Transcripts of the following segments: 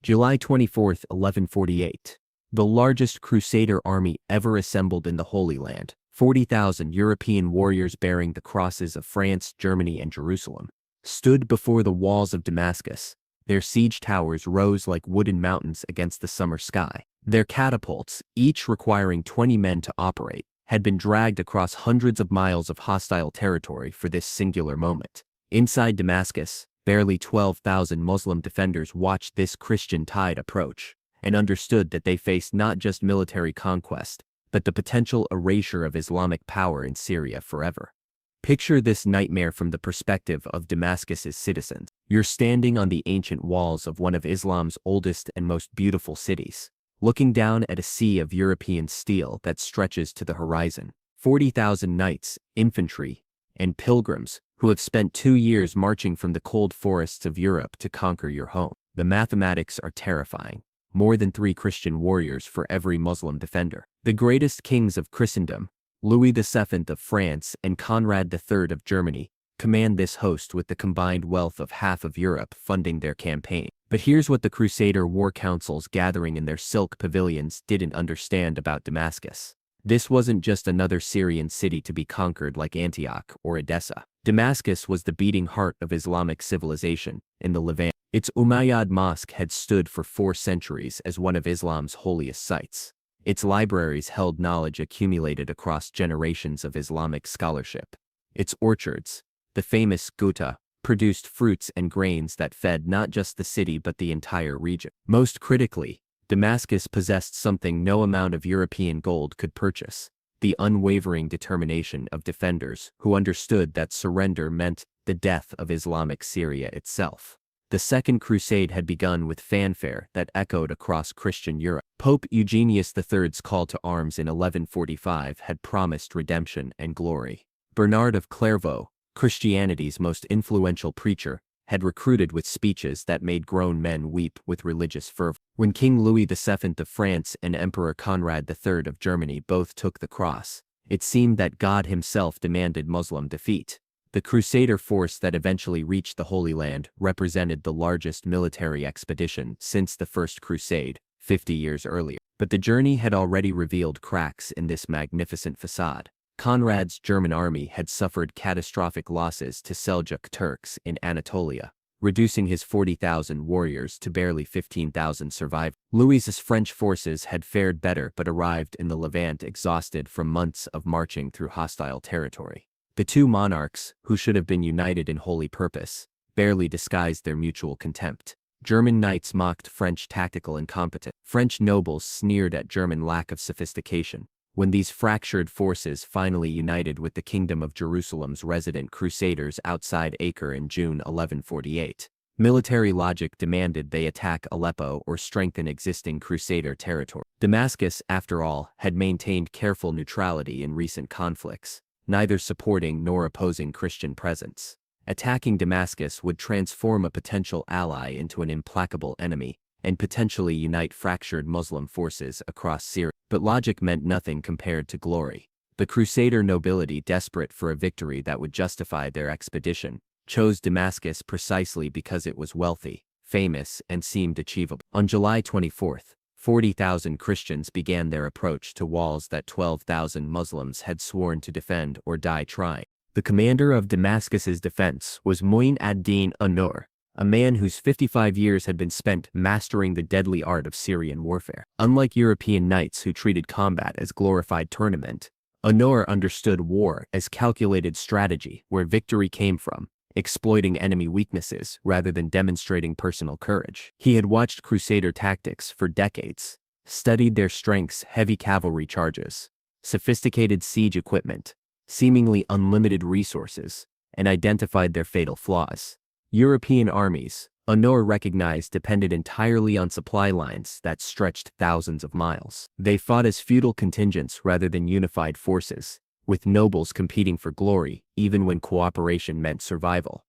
July 24, 1148. The largest Crusader army ever assembled in the Holy Land, 40,000 European warriors bearing the crosses of France, Germany, and Jerusalem, stood before the walls of Damascus. Their siege towers rose like wooden mountains against the summer sky. Their catapults, each requiring 20 men to operate, had been dragged across hundreds of miles of hostile territory for this singular moment. Inside Damascus, barely 12,000 Muslim defenders watched this Christian tide approach and understood that they faced not just military conquest, but the potential erasure of Islamic power in Syria forever. Picture this nightmare from the perspective of Damascus's citizens. You're standing on the ancient walls of one of Islam's oldest and most beautiful cities, looking down at a sea of European steel that stretches to the horizon. 40,000 knights, infantry, and pilgrims who have spent 2 years marching from the cold forests of Europe to conquer your home. The mathematics are terrifying. More than 3 Christian warriors for every Muslim defender. The greatest kings of Christendom, Louis VII of France and Conrad III of Germany, command this host with the combined wealth of half of Europe funding their campaign. But here's what the Crusader war councils gathering in their silk pavilions didn't understand about Damascus. This wasn't just another Syrian city to be conquered like Antioch or Edessa. Damascus was the beating heart of Islamic civilization in the Levant. Its Umayyad Mosque had stood for 4 centuries as one of Islam's holiest sites. Its libraries held knowledge accumulated across generations of Islamic scholarship. Its orchards, the famous Ghouta, produced fruits and grains that fed not just the city but the entire region. Most critically, Damascus possessed something no amount of European gold could purchase: the unwavering determination of defenders who understood that surrender meant the death of Islamic Syria itself. The Second Crusade had begun with fanfare that echoed across Christian Europe. Pope Eugenius III's call to arms in 1145 had promised redemption and glory. Bernard of Clairvaux, Christianity's most influential preacher, had recruited with speeches that made grown men weep with religious fervor. When King Louis VII of France and Emperor Conrad III of Germany both took the cross, it seemed that God himself demanded Muslim defeat. The Crusader force that eventually reached the Holy Land represented the largest military expedition since the First Crusade, 50 years earlier. But the journey had already revealed cracks in this magnificent facade. Conrad's German army had suffered catastrophic losses to Seljuk Turks in Anatolia, reducing his 40,000 warriors to barely 15,000 survivors. Louis's French forces had fared better but arrived in the Levant exhausted from months of marching through hostile territory. The two monarchs, who should have been united in holy purpose, barely disguised their mutual contempt. German knights mocked French tactical incompetence. French nobles sneered at German lack of sophistication. When these fractured forces finally united with the Kingdom of Jerusalem's resident Crusaders outside Acre in June 1148, military logic demanded they attack Aleppo or strengthen existing Crusader territory. Damascus, after all, had maintained careful neutrality in recent conflicts, neither supporting nor opposing Christian presence. Attacking Damascus would transform a potential ally into an implacable enemy and potentially unite fractured Muslim forces across Syria. But logic meant nothing compared to glory. The Crusader nobility, desperate for a victory that would justify their expedition, chose Damascus precisely because it was wealthy, famous, and seemed achievable. On July 24th, 40,000 Christians began their approach to walls that 12,000 Muslims had sworn to defend or die trying. The commander of Damascus's defense was Mu'in ad-Din an-Nur, a man whose 55 years had been spent mastering the deadly art of Syrian warfare. Unlike European knights who treated combat as glorified tournament, an-Nur understood war as calculated strategy where victory came from exploiting enemy weaknesses rather than demonstrating personal courage. He had watched Crusader tactics for decades, studied their strengths: heavy cavalry charges, sophisticated siege equipment, seemingly unlimited resources, and identified their fatal flaws. European armies, an-Nur recognized, depended entirely on supply lines that stretched thousands of miles. They fought as feudal contingents rather than unified forces, with nobles competing for glory even when cooperation meant survival.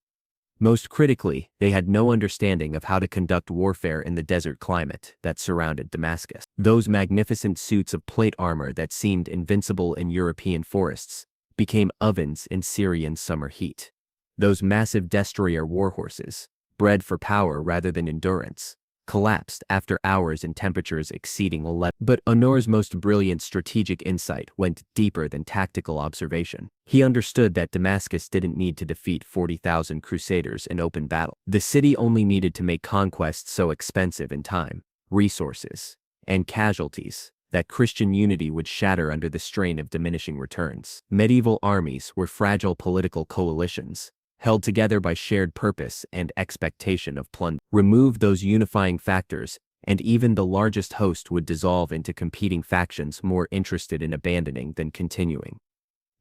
Most critically, they had no understanding of how to conduct warfare in the desert climate that surrounded Damascus. Those magnificent suits of plate armor that seemed invincible in European forests became ovens in Syrian summer heat. Those massive destroyer warhorses, bred for power rather than endurance, collapsed after hours and temperatures exceeding 11. But Honor's most brilliant strategic insight went deeper than tactical observation. He understood that Damascus didn't need to defeat 40,000 Crusaders in open battle. The city only needed to make conquests so expensive in time, resources, and casualties that Christian unity would shatter under the strain of diminishing returns. Medieval armies were fragile political coalitions, held together by shared purpose and expectation of plunder. Remove those unifying factors, and even the largest host would dissolve into competing factions more interested in abandoning than continuing.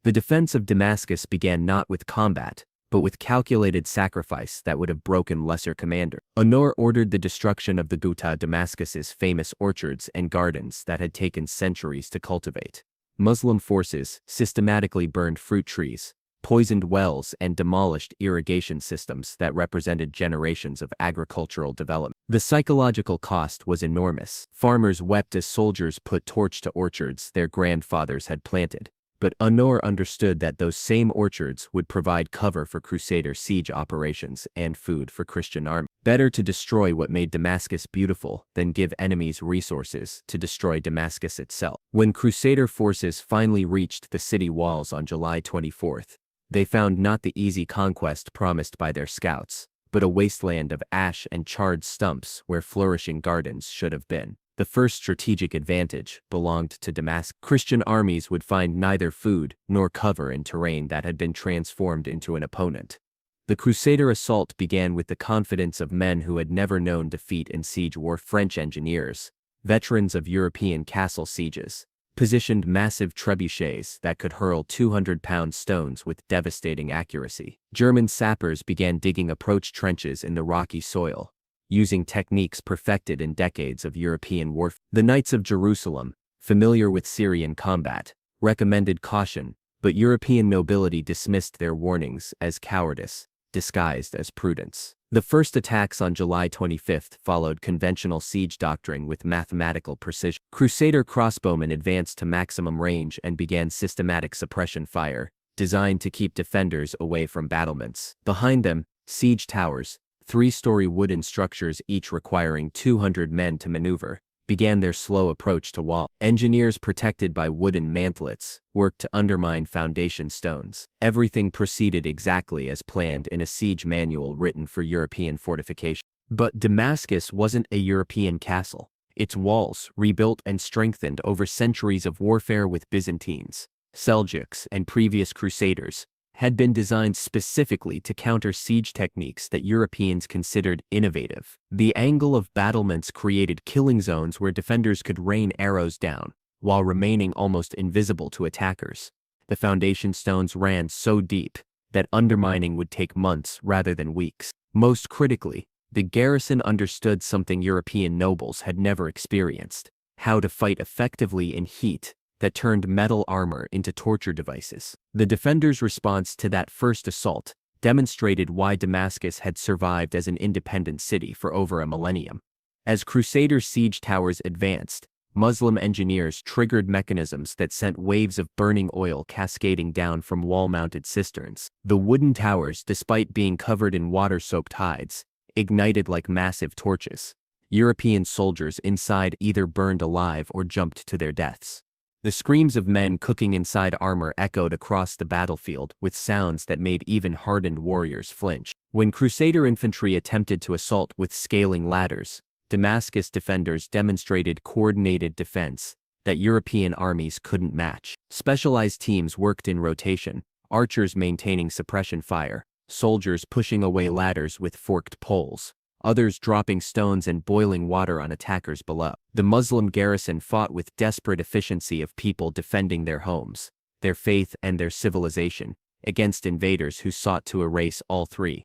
The defense of Damascus began not with combat, but with calculated sacrifice that would have broken lesser commanders. Honor ordered the destruction of the Ghouta, Damascus's famous orchards and gardens that had taken centuries to cultivate. Muslim forces systematically burned fruit trees, poisoned wells, and demolished irrigation systems that represented generations of agricultural development. The psychological cost was enormous. Farmers wept as soldiers put torch to orchards their grandfathers had planted. But Honor understood that those same orchards would provide cover for Crusader siege operations and food for Christian armies. Better to destroy what made Damascus beautiful than give enemies resources to destroy Damascus itself. When Crusader forces finally reached the city walls on July 24th, they found not the easy conquest promised by their scouts, but a wasteland of ash and charred stumps where flourishing gardens should have been. The first strategic advantage belonged to Damascus. Christian armies would find neither food nor cover in terrain that had been transformed into an opponent. The Crusader assault began with the confidence of men who had never known defeat in siege war. French engineers, veterans of European castle sieges, positioned massive trebuchets that could hurl 200-pound stones with devastating accuracy. German sappers began digging approach trenches in the rocky soil, using techniques perfected in decades of European warfare. The Knights of Jerusalem, familiar with Syrian combat, recommended caution, but European nobility dismissed their warnings as cowardice, disguised as prudence. The first attacks on July 25th followed conventional siege doctrine with mathematical precision. Crusader crossbowmen advanced to maximum range and began systematic suppression fire, designed to keep defenders away from battlements. Behind them, siege towers, three-story wooden structures each requiring 200 men to maneuver, began their slow approach to wall. Engineers protected by wooden mantlets worked to undermine foundation stones. Everything proceeded exactly as planned in a siege manual written for European fortification. But Damascus wasn't a European castle. Its walls, rebuilt and strengthened over centuries of warfare with Byzantines, Seljuks, and previous Crusaders, had been designed specifically to counter siege techniques that Europeans considered innovative. The angle of battlements created killing zones where defenders could rain arrows down, while remaining almost invisible to attackers. The foundation stones ran so deep that undermining would take months rather than weeks. Most critically, the garrison understood something European nobles had never experienced: how to fight effectively in heat that turned metal armor into torture devices. The defenders' response to that first assault demonstrated why Damascus had survived as an independent city for over a millennium. As Crusader siege towers advanced, Muslim engineers triggered mechanisms that sent waves of burning oil cascading down from wall-mounted cisterns. The wooden towers, despite being covered in water-soaked hides, ignited like massive torches. European soldiers inside either burned alive or jumped to their deaths. The screams of men cooking inside armor echoed across the battlefield with sounds that made even hardened warriors flinch. When Crusader infantry attempted to assault with scaling ladders, Damascus defenders demonstrated coordinated defense that European armies couldn't match. Specialized teams worked in rotation, archers maintaining suppression fire, soldiers pushing away ladders with forked poles, others dropping stones and boiling water on attackers below. The Muslim garrison fought with desperate efficiency of people defending their homes, their faith, and their civilization against invaders who sought to erase all three.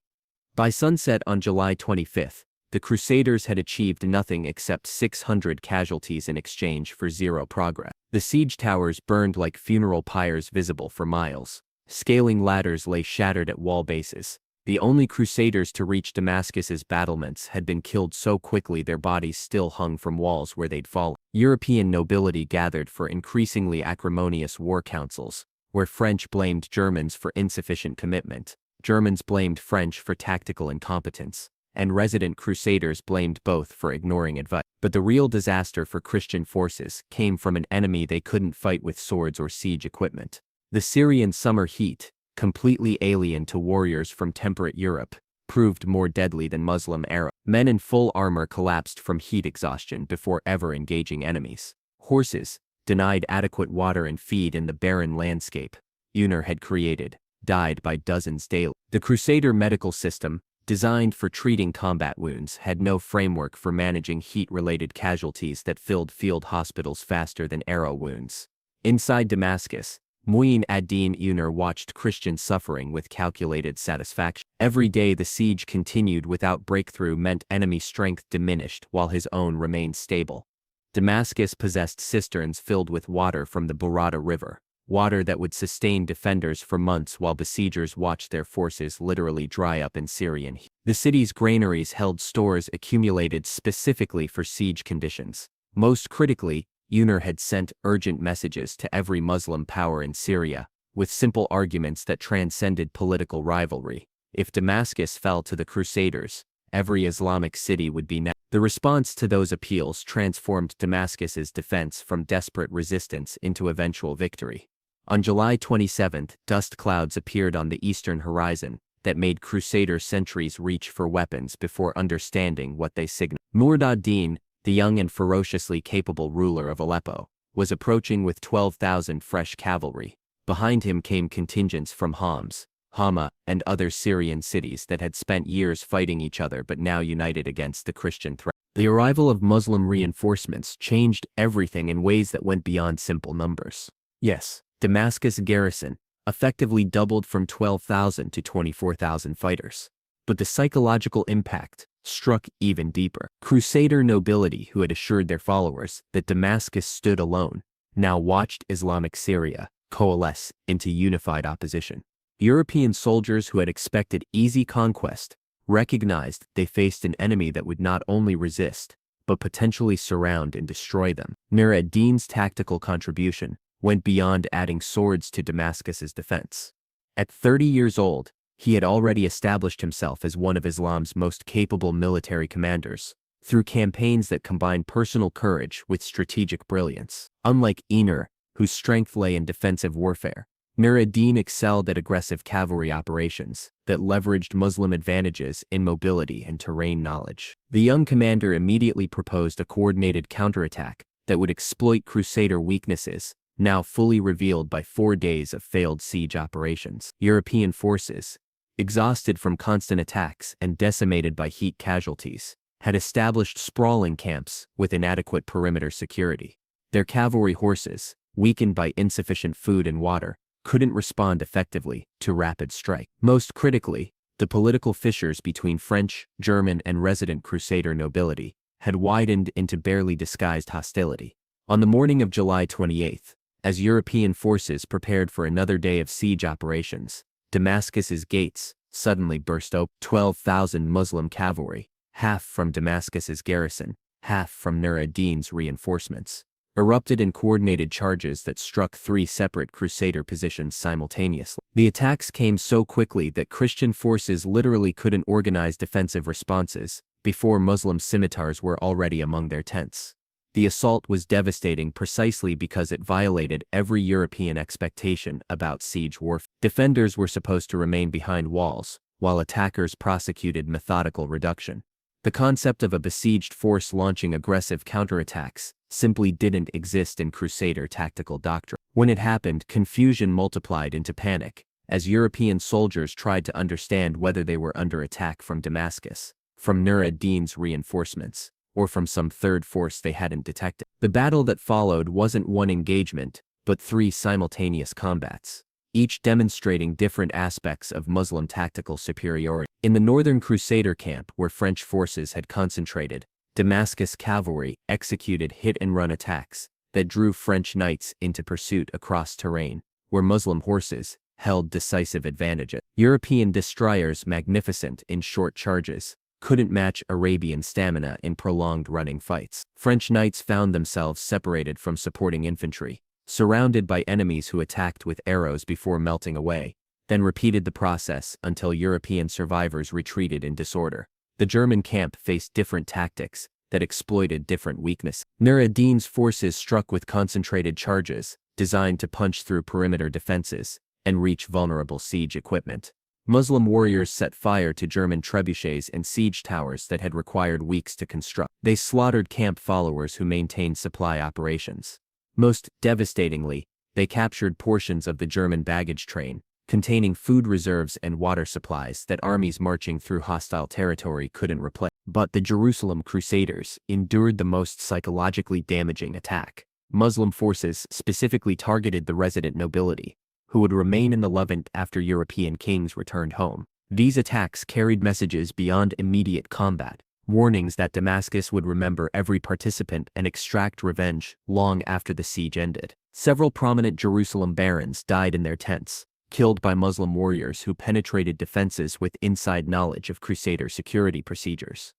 By sunset on July 25th, the Crusaders had achieved nothing except 600 casualties in exchange for zero progress. The siege towers burned like funeral pyres visible for miles. Scaling ladders lay shattered at wall bases. The only Crusaders to reach Damascus's battlements had been killed so quickly their bodies still hung from walls where they'd fallen. European nobility gathered for increasingly acrimonious war councils, where French blamed Germans for insufficient commitment, Germans blamed French for tactical incompetence, and resident Crusaders blamed both for ignoring advice. But the real disaster for Christian forces came from an enemy they couldn't fight with swords or siege equipment. The Syrian summer heat, completely alien to warriors from temperate Europe, proved more deadly than Muslim Arab. Men in full armor collapsed from heat exhaustion before ever engaging enemies. Horses, denied adequate water and feed in the barren landscape Uner had created, died by dozens daily. The Crusader medical system, designed for treating combat wounds, had no framework for managing heat-related casualties that filled field hospitals faster than arrow wounds. Inside Damascus, Mu'in ad-Din Uner watched Christian suffering with calculated satisfaction. Every day the siege continued without breakthrough meant enemy strength diminished while his own remained stable. Damascus possessed cisterns filled with water from the Barada River, water that would sustain defenders for months while besiegers watched their forces literally dry up in Syrian heat. The city's granaries held stores accumulated specifically for siege conditions. Most critically, Uner had sent urgent messages to every Muslim power in Syria, with simple arguments that transcended political rivalry. If Damascus fell to the Crusaders, every Islamic city would be next. The response to those appeals transformed Damascus's defense from desperate resistance into eventual victory. On July 27, dust clouds appeared on the eastern horizon that made Crusader sentries reach for weapons before understanding what they signaled. Nur ad-Din, the young and ferociously capable ruler of Aleppo, was approaching with 12,000 fresh cavalry. Behind him came contingents from Homs, Hama, and other Syrian cities that had spent years fighting each other but now united against the Christian threat. The arrival of Muslim reinforcements changed everything in ways that went beyond simple numbers. Yes, Damascus' garrison effectively doubled from 12,000 to 24,000 fighters. But the psychological impact struck even deeper. Crusader nobility who had assured their followers that Damascus stood alone now watched Islamic Syria coalesce into unified opposition. European soldiers who had expected easy conquest recognized they faced an enemy that would not only resist, but potentially surround and destroy them. Nur ad-Din's tactical contribution went beyond adding swords to Damascus's defense. At 30 years old, he had already established himself as one of Islam's most capable military commanders, through campaigns that combined personal courage with strategic brilliance. Unlike Uner, whose strength lay in defensive warfare, Nur ad-Din excelled at aggressive cavalry operations that leveraged Muslim advantages in mobility and terrain knowledge. The young commander immediately proposed a coordinated counterattack that would exploit Crusader weaknesses, now fully revealed by 4 days of failed siege operations. European forces, exhausted from constant attacks and decimated by heat casualties, had established sprawling camps with inadequate perimeter security. Their cavalry horses, weakened by insufficient food and water, couldn't respond effectively to rapid strike. Most critically, the political fissures between French, German, and resident Crusader nobility had widened into barely disguised hostility. On the morning of July 28, as European forces prepared for another day of siege operations, Damascus's gates suddenly burst open. 12,000 Muslim cavalry, half from Damascus's garrison, half from Nur ad-Din's reinforcements, erupted in coordinated charges that struck 3 separate Crusader positions simultaneously. The attacks came so quickly that Christian forces literally couldn't organize defensive responses before Muslim scimitars were already among their tents. The assault was devastating precisely because it violated every European expectation about siege warfare. Defenders were supposed to remain behind walls, while attackers prosecuted methodical reduction. The concept of a besieged force launching aggressive counterattacks simply didn't exist in Crusader tactical doctrine. When it happened, confusion multiplied into panic, as European soldiers tried to understand whether they were under attack from Damascus, from Nur ad-Din's reinforcements, or from some third force they hadn't detected. The battle that followed wasn't one engagement, but 3 simultaneous combats, each demonstrating different aspects of Muslim tactical superiority. In the northern Crusader camp where French forces had concentrated, Damascus cavalry executed hit-and-run attacks that drew French knights into pursuit across terrain, where Muslim horses held decisive advantage. European destroyers, magnificent in short charges, couldn't match Arabian stamina in prolonged running fights. French knights found themselves separated from supporting infantry, surrounded by enemies who attacked with arrows before melting away, then repeated the process until European survivors retreated in disorder. The German camp faced different tactics that exploited different weaknesses. Nur ad-Din's forces struck with concentrated charges, designed to punch through perimeter defenses and reach vulnerable siege equipment. Muslim warriors set fire to German trebuchets and siege towers that had required weeks to construct. They slaughtered camp followers who maintained supply operations. Most devastatingly, they captured portions of the German baggage train, containing food reserves and water supplies that armies marching through hostile territory couldn't replace. But the Jerusalem Crusaders endured the most psychologically damaging attack. Muslim forces specifically targeted the resident nobility, who would remain in the Levant after European kings returned home. These attacks carried messages beyond immediate combat, warnings that Damascus would remember every participant and extract revenge long after the siege ended. Several prominent Jerusalem barons died in their tents, killed by Muslim warriors who penetrated defenses with inside knowledge of Crusader security procedures.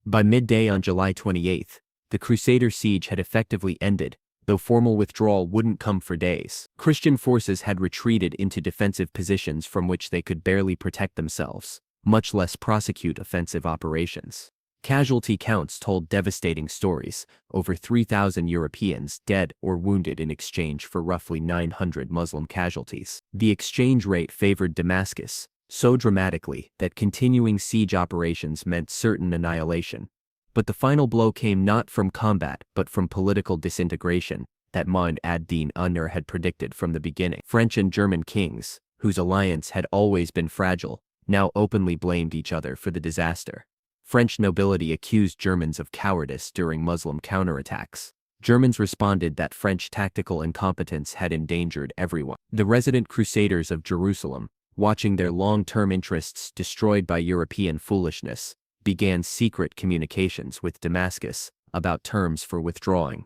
By midday on July 28, the Crusader siege had effectively ended, though formal withdrawal wouldn't come for days. Christian forces had retreated into defensive positions from which they could barely protect themselves, much less prosecute offensive operations. Casualty counts told devastating stories: over 3,000 Europeans dead or wounded in exchange for roughly 900 Muslim casualties. The exchange rate favored Damascus so dramatically that continuing siege operations meant certain annihilation. But the final blow came not from combat but from political disintegration that Muhammad ad-Din an-Nur had predicted from the beginning. French and German kings, whose alliance had always been fragile, now openly blamed each other for the disaster. French nobility accused Germans of cowardice during Muslim counterattacks. Germans responded that French tactical incompetence had endangered everyone. The resident Crusaders of Jerusalem, watching their long-term interests destroyed by European foolishness, began secret communications with Damascus about terms for withdrawing.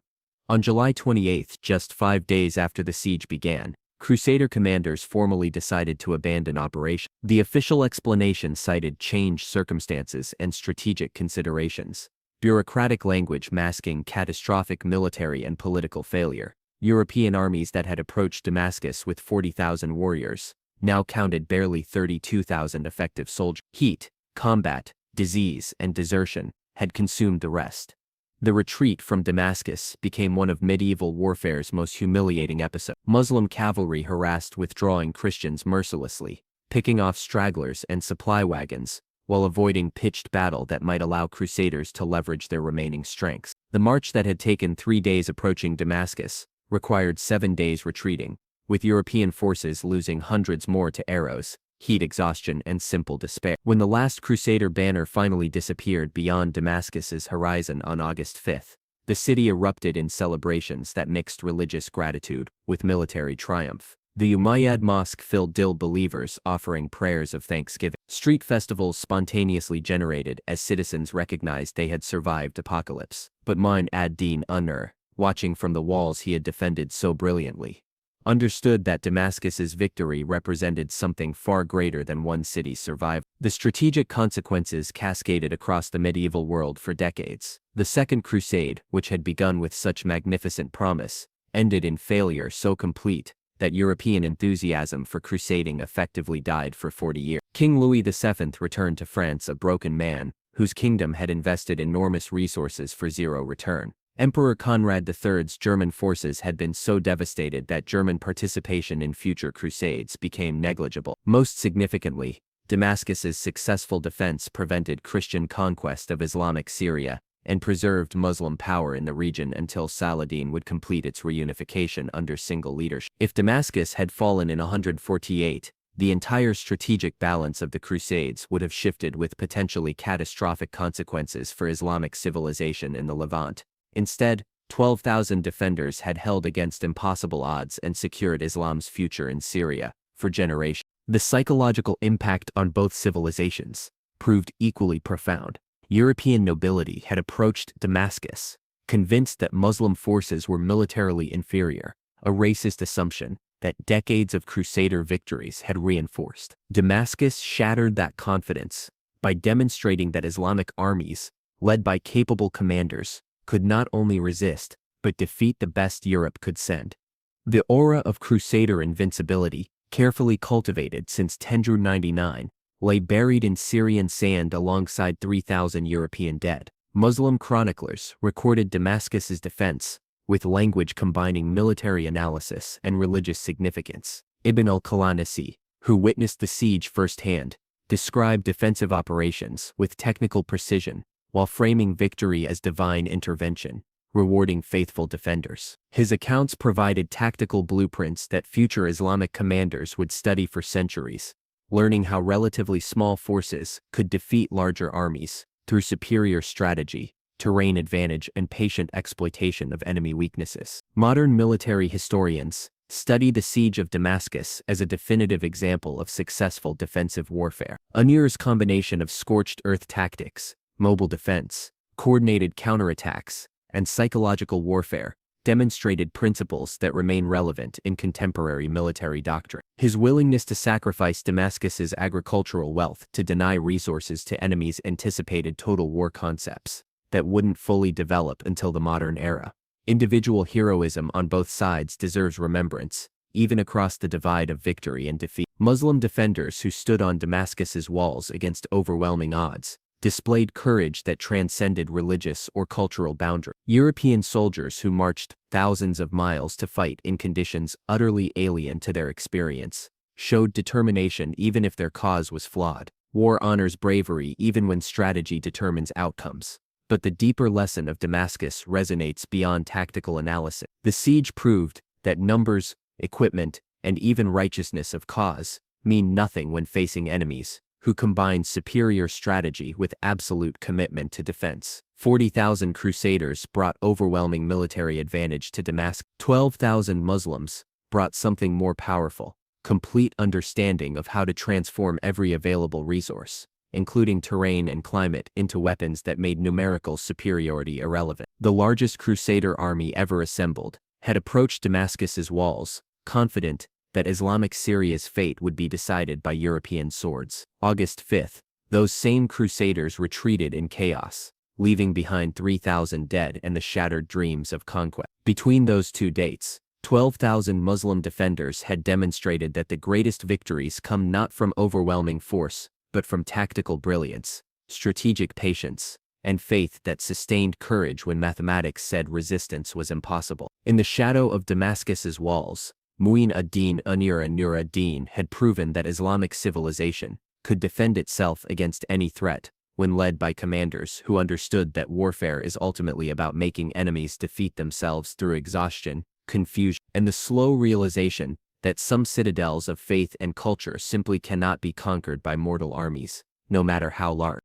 On July 28, just 5 days after the siege began, Crusader commanders formally decided to abandon operation. The official explanation cited changed circumstances and strategic considerations, bureaucratic language masking catastrophic military and political failure. European armies that had approached Damascus with 40,000 warriors now counted barely 32,000 effective soldiers. Heat, combat, disease, and desertion had consumed the rest. The retreat from Damascus became one of medieval warfare's most humiliating episodes. Muslim cavalry harassed withdrawing Christians mercilessly, picking off stragglers and supply wagons, while avoiding pitched battle that might allow Crusaders to leverage their remaining strengths. The march that had taken 3 days approaching Damascus required 7 days retreating, with European forces losing hundreds more to arrows, heat exhaustion, and simple despair. When the last Crusader banner finally disappeared beyond Damascus's horizon on August 5, the city erupted in celebrations that mixed religious gratitude with military triumph. The Umayyad Mosque filled believers offering prayers of thanksgiving. Street festivals spontaneously generated as citizens recognized they had survived apocalypse. But Muhammad ad-Din an-Nur, watching from the walls he had defended so brilliantly, understood that Damascus's victory represented something far greater than one city's survival. The strategic consequences cascaded across the medieval world for decades. The Second Crusade, which had begun with such magnificent promise, ended in failure so complete that European enthusiasm for crusading effectively died for 40 years. King Louis VII returned to France a broken man, whose kingdom had invested enormous resources for zero return. Emperor Conrad III's German forces had been so devastated that German participation in future crusades became negligible. Most significantly, Damascus's successful defense prevented Christian conquest of Islamic Syria and preserved Muslim power in the region until Saladin would complete its reunification under single leadership. If Damascus had fallen in 148, the entire strategic balance of the Crusades would have shifted with potentially catastrophic consequences for Islamic civilization in the Levant. Instead, 12,000 defenders had held against impossible odds and secured Islam's future in Syria for generations. The psychological impact on both civilizations proved equally profound. European nobility had approached Damascus, convinced that Muslim forces were militarily inferior, a racist assumption that decades of Crusader victories had reinforced. Damascus shattered that confidence by demonstrating that Islamic armies, led by capable commanders, could not only resist, but defeat the best Europe could send. The aura of Crusader invincibility, carefully cultivated since 1099, lay buried in Syrian sand alongside 3,000 European dead. Muslim chroniclers recorded Damascus's defense, with language combining military analysis and religious significance. Ibn al-Qalanisi, who witnessed the siege firsthand, described defensive operations with technical precision, while framing victory as divine intervention, rewarding faithful defenders. His accounts provided tactical blueprints that future Islamic commanders would study for centuries, learning how relatively small forces could defeat larger armies through superior strategy, terrain advantage, and patient exploitation of enemy weaknesses. Modern military historians study the siege of Damascus as a definitive example of successful defensive warfare. Amir's combination of scorched earth tactics, mobile defense, coordinated counterattacks, and psychological warfare demonstrated principles that remain relevant in contemporary military doctrine. His willingness to sacrifice Damascus's agricultural wealth to deny resources to enemies anticipated total war concepts that wouldn't fully develop until the modern era. Individual heroism on both sides deserves remembrance, even across the divide of victory and defeat. Muslim defenders who stood on Damascus's walls against overwhelming odds displayed courage that transcended religious or cultural boundaries. European soldiers who marched thousands of miles to fight in conditions utterly alien to their experience showed determination even if their cause was flawed. War honors bravery even when strategy determines outcomes. But the deeper lesson of Damascus resonates beyond tactical analysis. The siege proved that numbers, equipment, and even righteousness of cause mean nothing when facing enemies who combine superior strategy with absolute commitment to defense. 40,000 Crusaders brought overwhelming military advantage to Damascus. 12,000 Muslims brought something more powerful, complete understanding of how to transform every available resource, including terrain and climate, into weapons that made numerical superiority irrelevant. The largest Crusader army ever assembled had approached Damascus's walls, confident that Islamic Syria's fate would be decided by European swords. August 5th, those same Crusaders retreated in chaos, leaving behind 3,000 dead and the shattered dreams of conquest. Between those two dates, 12,000 Muslim defenders had demonstrated that the greatest victories come not from overwhelming force, but from tactical brilliance, strategic patience, and faith that sustained courage when mathematics said resistance was impossible. In the shadow of Damascus's walls, Mu'in ad-Din Anir and Nur ad-Din had proven that Islamic civilization could defend itself against any threat when led by commanders who understood that warfare is ultimately about making enemies defeat themselves through exhaustion, confusion, and the slow realization that some citadels of faith and culture simply cannot be conquered by mortal armies, no matter how large.